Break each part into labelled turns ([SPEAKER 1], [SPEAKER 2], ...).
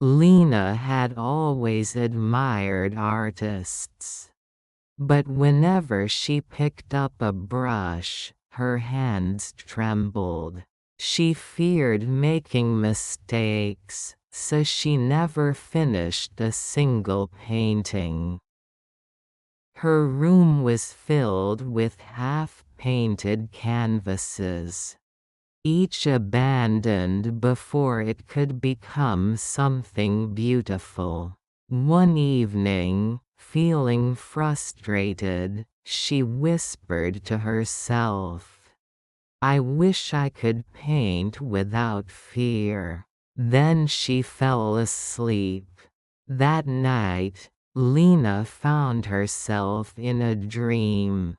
[SPEAKER 1] Lena had always admired artists. But whenever she picked up a brush, her hands trembled. She feared making mistakes, so she never finished a single painting. Her room was filled with half-painted canvases, each abandoned before it could become something beautiful. One evening, feeling frustrated, she whispered to herself, "I wish I could paint without fear." Then she fell asleep. That night, Lena found herself in a dream,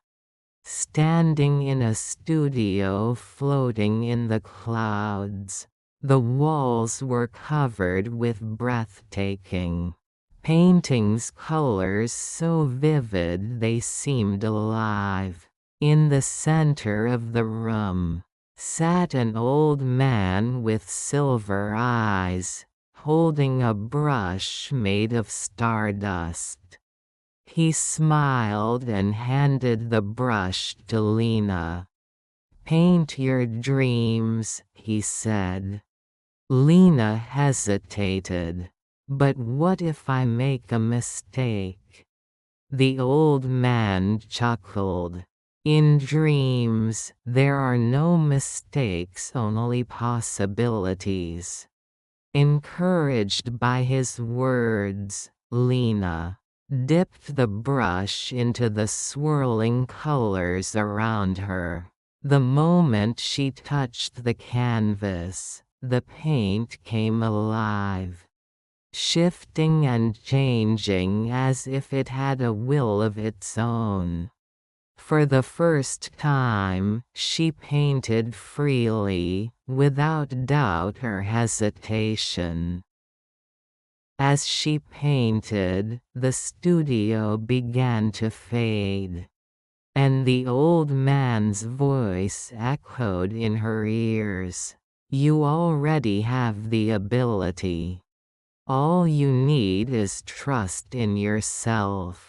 [SPEAKER 1] standing in a studio floating in the clouds. The walls were covered with breathtaking paintings, colors so vivid they seemed alive. In the center of the room sat an old man with silver eyes, holding a brush made of stardust. He smiled and handed the brush to Lena. "Paint your dreams," he said. Lena hesitated. "But what if I make a mistake?" The old man chuckled. "In dreams, there are no mistakes, only possibilities." Encouraged by his words, Lena dipped the brush into the swirling colors around her. The moment she touched the canvas, the paint came alive, shifting and changing as if it had a will of its own. For the first time, she painted freely, without doubt or hesitation. As she painted, the studio began to fade, and the old man's voice echoed in her ears. "You already have the ability. All you need is trust in yourself."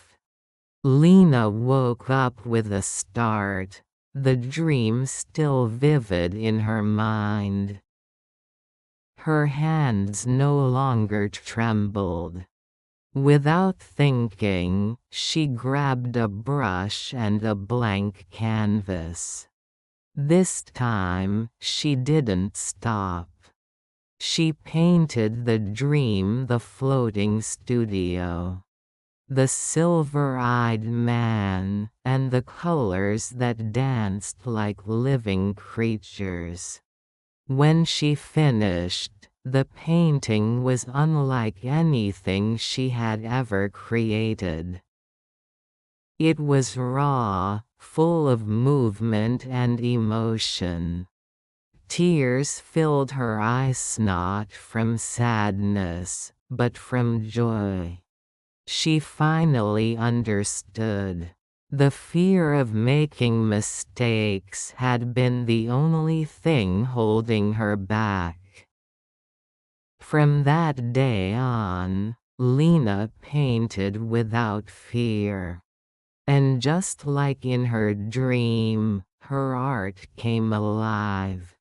[SPEAKER 1] Lena woke up with a start, the dream still vivid in her mind. Her hands no longer trembled. Without thinking, she grabbed a brush and a blank canvas. This time, she didn't stop. She painted the dream, the floating studio, the silver-eyed man, and the colors that danced like living creatures. When she finished, the painting was unlike anything she had ever created. It was raw, full of movement and emotion. Tears filled her eyes, not from sadness, but from joy. She finally understood. The fear of making mistakes had been the only thing holding her back. From that day on, Lena painted without fear. And just like in her dream, her art came alive.